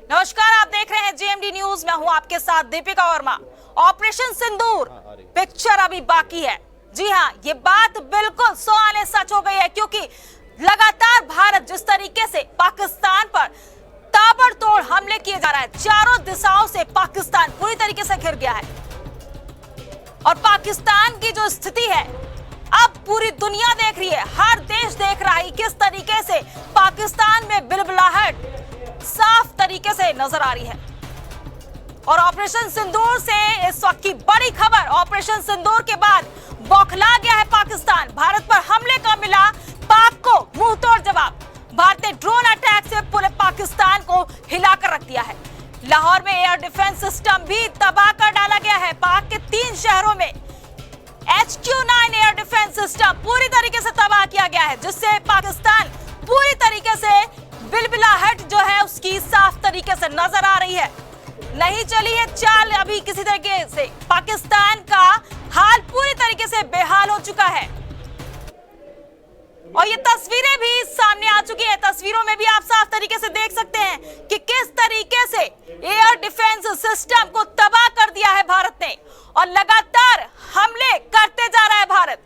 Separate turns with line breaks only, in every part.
नमस्कार, आप देख रहे हैं जेएमडी न्यूज। मैं हूं आपके साथ दीपिका वर्मा। ऑपरेशन सिंदूर पिक्चर अभी बाकी है। जी हां, ये बात बिल्कुल 100 आने सच हो गई है, क्योंकि लगातार भारत जिस तरीके से पाकिस्तान पर ताबड़तोड़ हमले किए जा रहा है, चारों दिशाओं से पाकिस्तान पूरी तरीके से घिर गया है। और पाकिस्तान की जो स्थिति है अब पूरी दुनिया देख रही है, हर देश देख रहा है किस तरीके से पाकिस्तान में बिलबिलाहट साफ तरीके से नजर आ रही है। और ऑपरेशन सिंदूर से इस वक्त की बड़ी खबर, ऑपरेशन सिंदूर के बाद बौखला गया है पाकिस्तान। भारत पर हमले का मिला पाक को मुंहतोड़ जवाब। भारत ने ड्रोन अटैक से पूरे पाकिस्तान को हिलाकर रख दिया है। लाहौर में एयर डिफेंस सिस्टम भी तबाह कर डाला गया है। पाक के 3 शहरों में HQ-9 एयर डिफेंस सिस्टम पूरी तरीके से तबाह किया गया है, जिससे पाकिस्तान पूरी तरीके से बिलबिलाहट जो है उसकी साफ तरीके से नजर आ रही है। नहीं चली है चाल अभी किसी तरीके से। पाकिस्तान का हाल पूरी तरीके से बेहाल हो चुका है। और ये तस्वीरें भी सामने आ चुकी है। तस्वीरों में भी आप साफ तरीके से देख सकते हैं कि किस तरीके से एयर डिफेंस सिस्टम को तबाह कर दिया है भारत ने। और लगातार हमले करते जा रहा है भारत।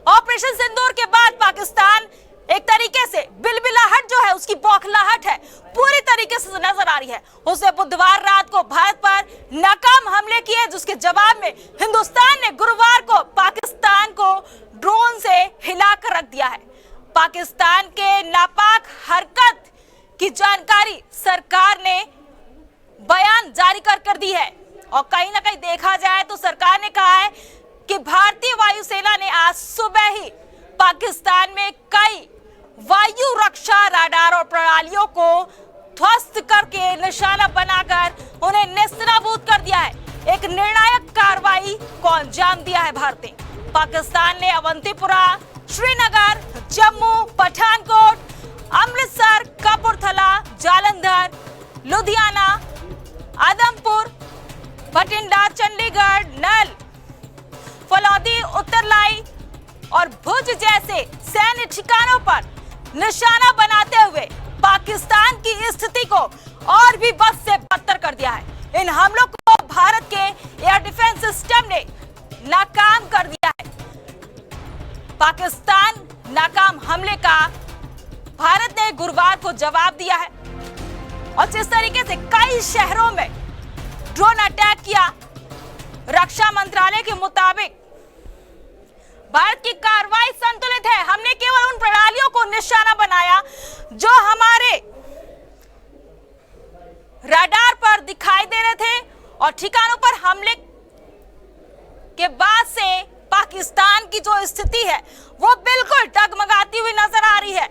ऑपरेशन सिंदूर के बाद पाकिस्तान एक तरीके से बिलबिलाहट जो है उसकी बौखलाहट है पूरी तरीके से नजर आ रही है। उसने बुधवार रात को भारत पर नाकाम हमले किए, जिसके जवाब में हिंदुस्तान ने गुरुवार को पाकिस्तान को ड्रोन से हिलाकर रख दिया है। पाकिस्तान के नापाक हरकत की जानकारी सरकार ने बयान जारी कर दी है। और कहीं ना कहीं देखा जाए तो सरकार ने कहा है कि भारतीय वायुसेना ने आज सुबह ही पाकिस्तान में कई वायु रक्षा रडार और प्रणालियों को ध्वस्त करके निशाना बनाकर उन्हें नेस्तनाबूद कर दिया है। एक निर्णायक कार्रवाई को अंजाम दिया है भारत ने। पाकिस्तान ने अवंतीपुरा, श्रीनगर, जम्मू, पठानकोट, अमृतसर, कपूरथला, जालंधर, लुधियाना, आदमपुर, बठिंडा, चंडीगढ़, नल, फलौदी, उत्तरलाई और भुज जैसे सैन्य ठिकानों पर निशाना बनाते हुए पाकिस्तान की स्थिति को और भी बद से बदतर कर दिया है। इन हमलों को भारत के एयर डिफेंस सिस्टम ने नाकाम कर दिया है। पाकिस्तान नाकाम हमले का भारत ने गुरुवार को जवाब दिया है। और जिस तरीके से कई शहरों में ड्रोन अटैक किया, रक्षा मंत्रालय के मुताबिक भारत की कार्रवाई संतुलित है। हमने केवल उन प्रणालियों को निशाना बनाया जो हमारे रडार पर दिखाई दे रहे थे, और ठिकानों पर हमले के बाद से पाकिस्तान की जो स्थिति है वो बिल्कुल डगमगाती हुई नजर आ रही है।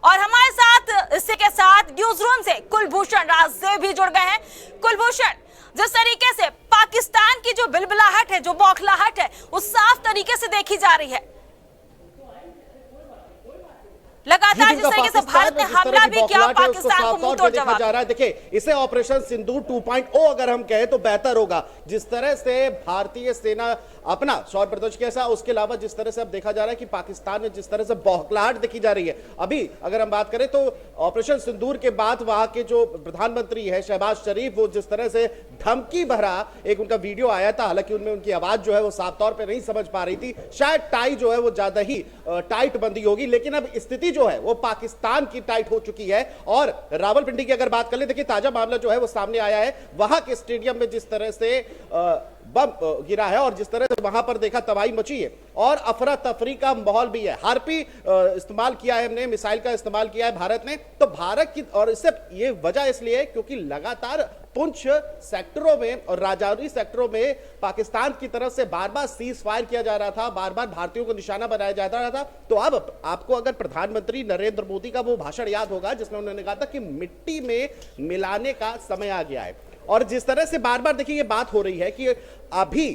और हमारे साथ इसी के साथ न्यूज रूम से कुलभूषण राजदेव भी जुड़ गए हैं। कुलभूषण, जिस तरीके से पाकिस्तान की जो बिलबिलाहट है, जो बौखलाहट है, वो साफ तरीके से देखी जा रही है। लगातार जिस तरीके से भारत ने हमला भी किया, पाकिस्तान को मुंहतोड़ जवाब
जा रहा है। देखिए, इसे ऑपरेशन सिंदूर 2.0 अगर हम कहें तो बेहतर होगा। जिस तरह से भारतीय सेना अपना सौर प्रदर्शन कैसा, उसके अलावा जिस तरह से अब देखा जा रहा है कि पाकिस्तान में जिस तरह से बौखलाहट देखी जा रही है। अभी अगर हम बात करें तो ऑपरेशन सिंदूर के बाद वहां के जो प्रधानमंत्री है शहबाज शरीफ, वो जिस तरह से धमकी भरा एक उनका वीडियो आया था, हालांकि उनमें उनकी आवाज जो है वो साफ तौर पर नहीं समझ पा रही थी। शायद टाई जो है वो ज्यादा ही टाइट बंदी होगी, लेकिन अब स्थिति जो है वो पाकिस्तान की टाइट हो चुकी है। और रावलपिंडी की अगर बात कर ले, देखिए ताजा मामला जो है वो सामने आया है। वहां के स्टेडियम में जिस तरह से बम गिरा है और जिस तरह से वहां पर देखा तबाही मची है और अफरा तफरी का माहौल भी है। हार्पी इस्तेमाल किया है, हमने मिसाइल का इस्तेमाल किया है भारत ने। तो भारत की, और इससे ये वजह इसलिए क्योंकि लगातार पुंछ सेक्टरों में और राजौरी सेक्टरों में पाकिस्तान की तरफ से बार बार सीज फायर किया जा रहा था, बार बार भारतीयों को निशाना बनाया जा रहा था। तो अब आपको अगर प्रधानमंत्री नरेंद्र मोदी का वो भाषण याद होगा जिसमें उन्होंने कहा था कि मिट्टी में मिलाने का समय आ गया है। और जिस तरह से बार बार देखिए ये बात हो रही है कि अभी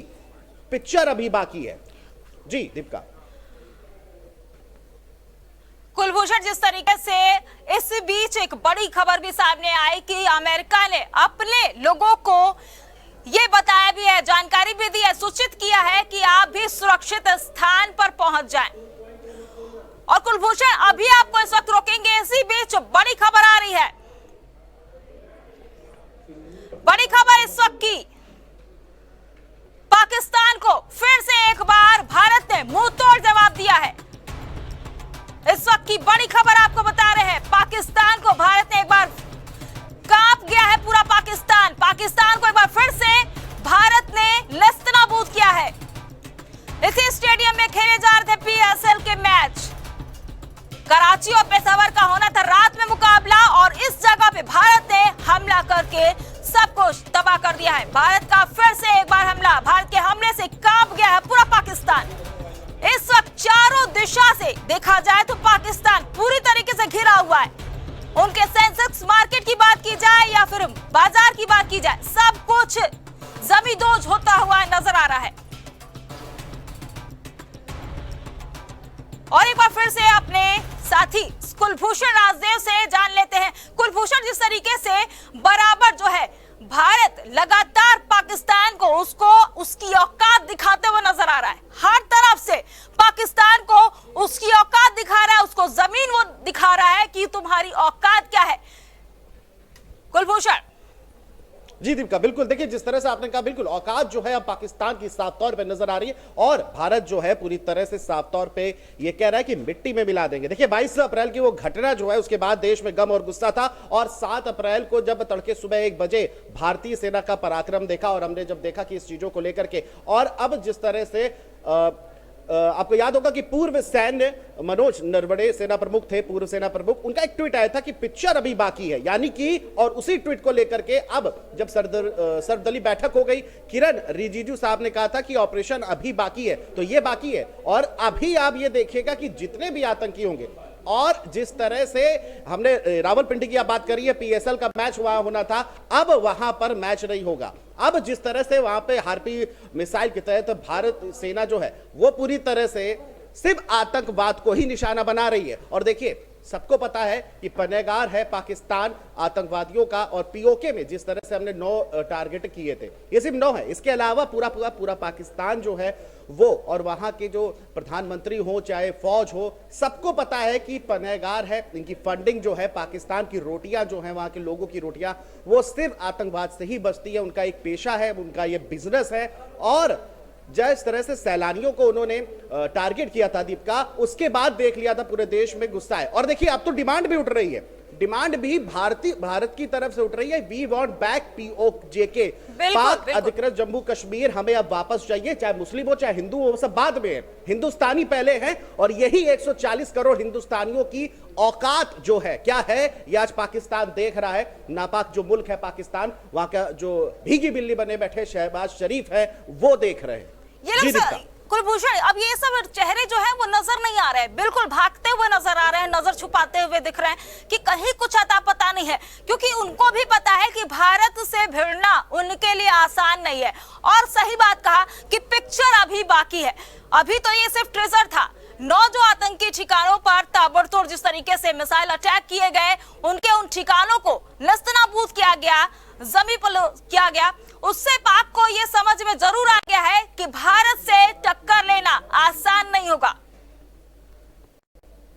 पिक्चर अभी बाकी है। जी दीपिका।
कुलभूषण, जिस तरीके से इस बीच एक बड़ी खबर भी सामने आई कि अमेरिका ने अपने लोगों को ये बताया भी है, जानकारी भी दी है, सूचित किया है कि आप भी सुरक्षित स्थान पर पहुंच जाएं। और कुलभूषण अभी आपको इस वक्त रोकेंगे, इसी बीच बड़ी खबर आ रही है, बड़ी खबर इस वक्त की। पाकिस्तान को फिर से एक बार भारत ने मुंह तोड़ जवाब दिया है। इस वक्त की बड़ी खबर आपको बता रहे हैं, पाकिस्तान को भारत ने एक बार कांप गया है पूरा पाकिस्तान। पाकिस्तान को एक बार फिर से भारत ने नेस्तनाबूद किया है। इसी स्टेडियम में खेले जा रहे थे पीएसएल के मैच। कराची और पेशावर का होना था रात में मुकाबला और इस जगह पे भारत ने हमला करके सब कुछ तबाह कर दिया है। भारत का फिर से एक बार हमला, भारत के हमले से कांप गया है पूरा पाकिस्तान। इस वक्त चारों दिशा से देखा जाए तो पाकिस्तान पूरी तरीके से घिरा हुआ है। उनके सेंसेक्स मार्केट की बात की जाए या फिर बाजार की बात की जाए, सब कुछ जमींदोज होता हुआ नजर आ रहा है। और एक बार फिर से अपने साथी कुलभूषण राजदेव से जान लेते हैं। कुलभूषण, जिस तरीके से बराबर जो है भारत लगातार पाकिस्तान को उसकी औकात दिखाते हुए नजर आ रहा है, हर तरफ से पाकिस्तान को उसकी औकात दिखा रहा है, उसको जमीन वो दिखा रहा है कि तुम्हारी औकात क्या है। कुलभूषण
जी दीपिका, बिल्कुल देखिए जिस तरह से आपने कहा, बिल्कुल औकात जो है अब पाकिस्तान की साफ तौर पे नजर आ रही है और भारत जो है पूरी तरह से साफ तौर पे ये कह रहा है कि मिट्टी में मिला देंगे। देखिए 22 अप्रैल की वो घटना जो है उसके बाद देश में गम और गुस्सा था और 7 अप्रैल को जब तड़के सुबह 1 बजे भारतीय सेना का पराक्रम देखा और हमने जब देखा कि इस चीजों को लेकर के, और अब जिस तरह से आपको याद होगा कि पूर्व सैन्य मनोज नरवणे सेना प्रमुख थे, पूर्व सेना प्रमुख, उनका एक ट्वीट आया था कि पिक्चर अभी बाकी है, यानी कि, और उसी ट्वीट को लेकर के अब जब सर्वदलीय बैठक हो गई, किरण रिजिजू साहब ने कहा था कि ऑपरेशन अभी बाकी है, तो ये बाकी है। और अभी आप ये देखिएगा कि जितने भी आतंकी होंगे, और जिस तरह से हमने रावलपिंडी की बात करी है, पीएसएल का मैच वहां होना था, अब वहां पर मैच नहीं होगा। अब जिस तरह से वहां पे हार्पी मिसाइल के तहत भारत सेना जो है वो पूरी तरह से सिर्फ आतंकवाद को ही निशाना बना रही है। और देखिए सबको पता है कि पनाहगार है पाकिस्तान आतंकवादियों का, और पीओके में जिस तरह से हमने 9 टारगेट किए थे, ये सिर्फ 9 है, इसके अलावा पूरा पाकिस्तान जो है वो, और वहां के जो प्रधानमंत्री हो चाहे फौज हो, सबको पता है कि पनाहगार है, इनकी फंडिंग जो है, पाकिस्तान की रोटियां जो है, वहां के लोगों की रोटियां वो सिर्फ आतंकवाद से ही बचती है, उनका एक पेशा है, उनका ये बिजनेस है। और जिस तरह से सैलानियों को उन्होंने टारगेट किया था दीपिका, उसके बाद देख लिया था पूरे देश में गुस्सा है। और देखिए अब तो डिमांड भी उठ रही है, डिमांड भी भारत की तरफ से उठ रही है, वी वांट बैक पीओके, पाक अधिकृत जम्मू कश्मीर हमें अब वापस चाहिए, चाहे मुस्लिम हो चाहे हिंदू हो, वो सब बाद में है, हिंदुस्तानी पहले है। और यही 140 करोड़ हिंदुस्तानियों की औकात जो है क्या है, ये आज पाकिस्तान देख रहा है। नापाक जो मुल्क है पाकिस्तान, वहां का जो भीगी बिल्ली बने बैठे शहबाज शरीफ है वो देख रहे हैं।
कुलभूषण, अब ये सब चेहरे जो हैं वो नजर नहीं आ रहे हैं, बिल्कुल भागते हुए नजर आ रहे हैं, नजर छुपाते हुए दिख रहे हैं कि कहीं कुछ अता पता नहीं है, क्योंकि उनको भी पता है कि भारत से भिड़ना उनके लिए आसान नहीं है। और सही बात कहा कि पिक्चर अभी बाकी है, अभी तो ये सिर्फ ट्रेजर था। 9 जो आतंकी ठिकानों पर ताबड़तोड़ जिस तरीके से मिसाइल अटैक किए गए, उनके उन ठिकानों को नेस्तनाबूद किया गया, जमीन पर किया गया, उससे पाक को यह समझ में जरूर आ गया है कि भारत से टक्कर लेना आसान नहीं होगा।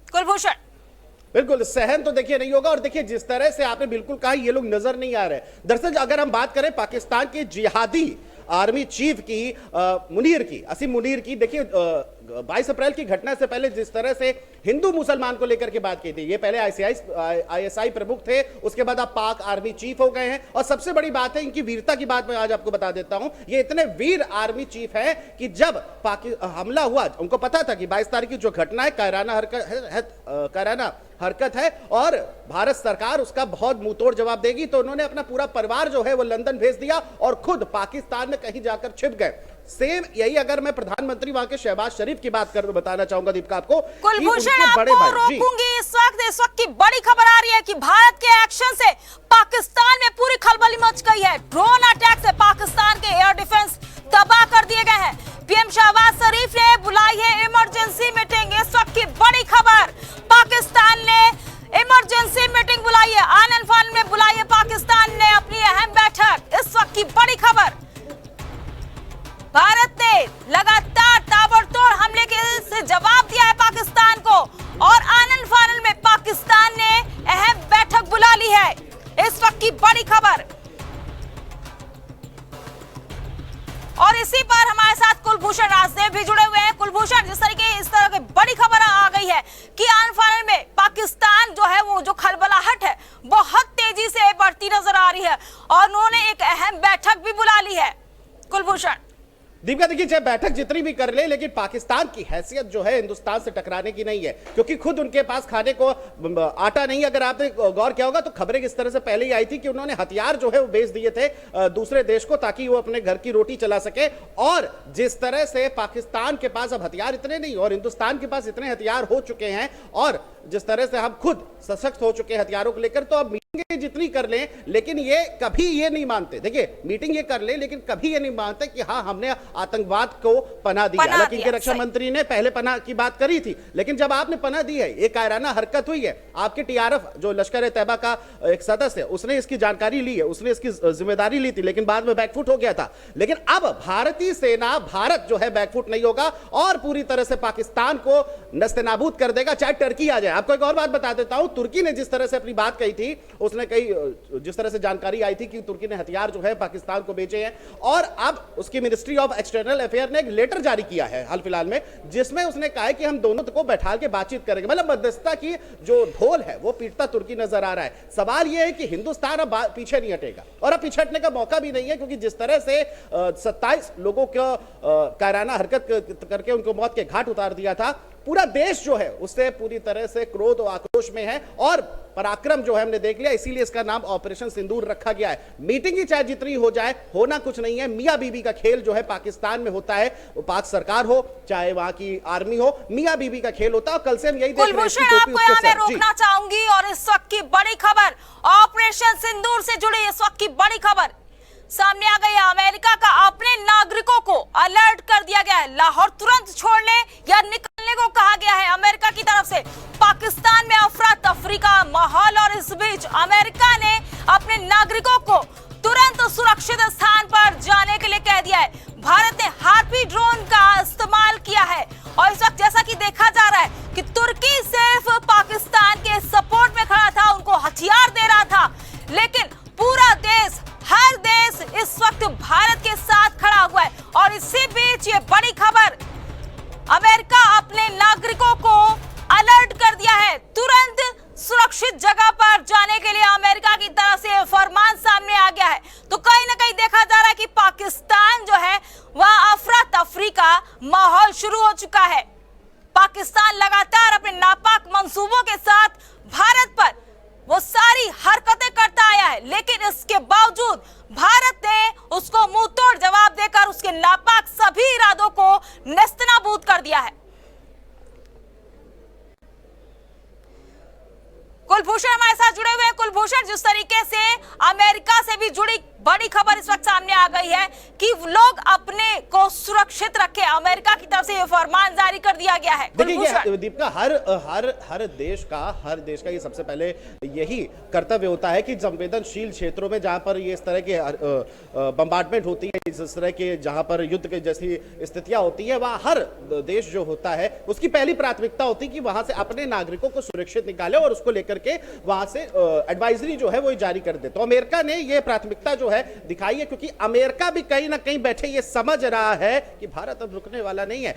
कुलभूषण,
बिल्कुल सहन तो देखिए नहीं होगा। और देखिए जिस तरह से आपने बिल्कुल कहा, ये लोग नजर नहीं आ रहे। दरअसल अगर हम बात करें पाकिस्तान के जिहादी आर्मी चीफ की मुनीर की, असीम मुनीर की, देखिए 22 अप्रैल की घटना से पहले जिस तरह से हिंदू मुसलमान को लेकर के बात की थी, ये पहले आईएसआई प्रमुख थे, उसके बाद आप पाक आर्मी चीफ हो गए हैं। और सबसे बड़ी बात है इनकी वीरता की बात मैं आज आपको बता देता हूं, ये इतने वीर आर्मी चीफ है कि जब हमला हुआ, उनको पता था कि 22 तारीख की जो घटना है कायराना हरकत है और भारत सरकार उसका बहुत मुंहतोड़ जवाब देगी, तो उन्होंने अपना पूरा परिवार जो है वो लंदन भेज दिया और खुद पाकिस्तान में कहीं जाकर छिप गए। सेम यही अगर मैं प्रधानमंत्री वहां के शहबाज शरीफ की बात कर बताना चाहूंगा दीपिका आपको,
कुलभूषण आपको रोकूंगी। इस वक्त की बड़ी खबर आ रही है कि भारत के एक्शन से पाकिस्तान में पूरी खलबली मच गई है। ड्रोन अटैक से पाकिस्तान के एयर डिफेंस तबाह कर दिए गए हैं। पीएम शहबाज शरीफ ने बुलाई है इमरजेंसी मीटिंग। इस वक्त की बड़ी खबर, पाकिस्तान ने इमरजेंसी मीटिंग बुलाई है, आनंद फान में बुलाई है पाकिस्तान ने अपनी अहम बैठक। इस वक्त की बड़ी खबर, भारत ने लगातार ताबड़तोड़ हमले से जवाब दिया है पाकिस्तान को कि आने फानन में पाकिस्तान जो है वो जो खलबलाहट है बहुत तेजी से बढ़ती नजर आ रही है और उन्होंने एक अहम बैठक भी बुला ली है। कुलभूषण,
दीपिका, देखिए चाहे बैठक जितनी भी कर ले, लेकिन पाकिस्तान की हैसियत जो है हिंदुस्तान से टकराने की नहीं है, क्योंकि खुद उनके पास खाने को आटा नहीं। अगर आपने गौर किया होगा तो खबरें किस तरह से पहले ही आई थी कि उन्होंने हथियार जो है वो बेच दिए थे दूसरे देश को, ताकि वो अपने घर की रोटी चला सके। और जिस तरह से पाकिस्तान के पास अब हथियार इतने नहीं और हिंदुस्तान के पास इतने हथियार हो चुके हैं, और जिस तरह से हम खुद सशक्त हो चुके हैं हथियारों को लेकर, तो अब मीटिंग जितनी कर लें, लेकिन ये कभी ये नहीं मानते। देखिए मीटिंग ये कर ले, लेकिन कभी ये नहीं मानते कि हाँ हमने आतंकवाद को पनाह दी है। हालांकि इनके रक्षा मंत्री ने पहले पनाह की बात करी थी, लेकिन जब आपने पनाह दी है, एक कायराना हरकत हुई है, आपके टीआरएफ जो लश्कर तैयबा का एक सदस्य है उसने इसकी जानकारी ली है, उसने इसकी जिम्मेदारी ली थी, लेकिन बाद में बैकफुट हो गया था। लेकिन अब भारतीय सेना, भारत जो है बैकफुट नहीं होगा और पूरी तरह से पाकिस्तान को नस्तेनाबूद कर देगा, चाहे टर्की आ जाए। आपको एक और बात बता देता हूं, तुर्की ने जिस तरह से अपनी बात कही थी, उसने कही, जिस तरह से जानकारी आई थी कि तुर्की ने हथियार जो है पाकिस्तान को बेचे हैं, और अब उसकी मिनिस्ट्री ऑफ एक्सटर्नल अफेयर ने एक लेटर जारी किया है हाल फिलहाल में, जिसमें उसने कहा है कि हम दोनों को बैठा के बातचीत करेंगे। मतलब मध्यस्थता की जो ढोल है वो पीटता तुर्की नजर आ रहा है। सवाल यह है कि हिंदुस्तान अब पीछे नहीं हटेगा, और अब पीछे हटने का मौका भी नहीं है, क्योंकि जिस तरह से 27 लोगों को कायराना हरकत करके उनको मौत के घाट उतार दिया था, पूरा देश जो है उससे पूरी तरह से क्रोध और आक्रोश में है, और पराक्रम जो है हमने देख लिया, इसीलिए इसका नाम ऑपरेशन सिंदूर रखा गया है। मीटिंग ही चाहे जितनी हो जाए, होना कुछ नहीं है। मियां बीबी का खेल जो है पाकिस्तान में होता है, वो पाक सरकार हो चाहे वहां की आर्मी हो, मियां बीबी का खेल होता है। कल से हम यही देख रहे हैं।
कुलभूषण, आपको यहां मैं रोकना चाहूंगी, और इस वक्त की बड़ी खबर, ऑपरेशन सिंदूर से जुड़ी इस वक्त की बड़ी खबर सामने आ गई है। अमेरिका का अपने नागरिकों को अलर्ट कर दिया गया है, लाहौर तुरंत छोड़ने या निकलने को कहा गया है अमेरिका की तरफ से। पाकिस्तान में अफरा तफरी का माहौल, और इस बीच अमेरिका ने अपने नागरिकों को तुरंत सुरक्षित स्थान पर जाने के लिए कह दिया है। भारत ने हार्पी ड्रोन का इस्तेमाल किया है, और इस वक्त जैसा कि देखा जा रहा है कि तुर्की सिर्फ पाकिस्तान के सपोर्ट में खड़ा था, उनको हथियार दे रहा था, लेकिन पूरा देश, हर देश इस वक्त भारत के साथ खड़ा हुआ है। और इसी बीच ये बड़ी खबर, अमेरिका अपने नागरिकों को अलर्ट कर दिया है, तुरंत सुरक्षित जगह पर जाने के लिए अमेरिका की तरफ से फरमान सामने आ गया है। तो कहीं ना कहीं देखा जा रहा है कि पाकिस्तान जो है वह अफरा तफरी का माहौल शुरू हो चुका है। पाकिस्तान लगातार अपने नापाक मंसूबों के साथ भारत पर वो सारी हरकतें करता आया है, लेकिन इसके बावजूद भारत ने उसको मुंह तोड़ जवाब देकर उसके नापाक सभी इरादों को नेस्तनाबूद कर दिया है। कुलभूषण हमारे साथ जुड़े हुए हैं। कुलभूषण, जिस तरीके से अमेरिका से भी जुड़ी बड़ी खबर इस वक्त सामने आ गई है कि लोग अपने को सुरक्षित रखें, अमेरिका की तरफ से यह फरमान जारी कर दिया गया है।
देखिए दीपिका, हर देश का ये सबसे पहले यही कर्तव्य होता है कि संवेदनशील क्षेत्रों में जहां पर ये इस तरह के बम्बार्डमेंट होती है, इस तरह के जहां पर युद्ध के जैसी स्थितियां होती है, वहां हर देश जो होता है उसकी पहली प्राथमिकता होती है कि वहां से अपने नागरिकों को सुरक्षित निकाले और उसको लेकर के वहां से एडवाइजरी जो है वो जारी कर दे। तो अमेरिका ने ये प्राथमिकता जो है दिखाई है, क्योंकि अमेरिका भी कहीं ना कहीं बैठे ये समझ रहा है कि भारत अब रुकने वाला नहीं है।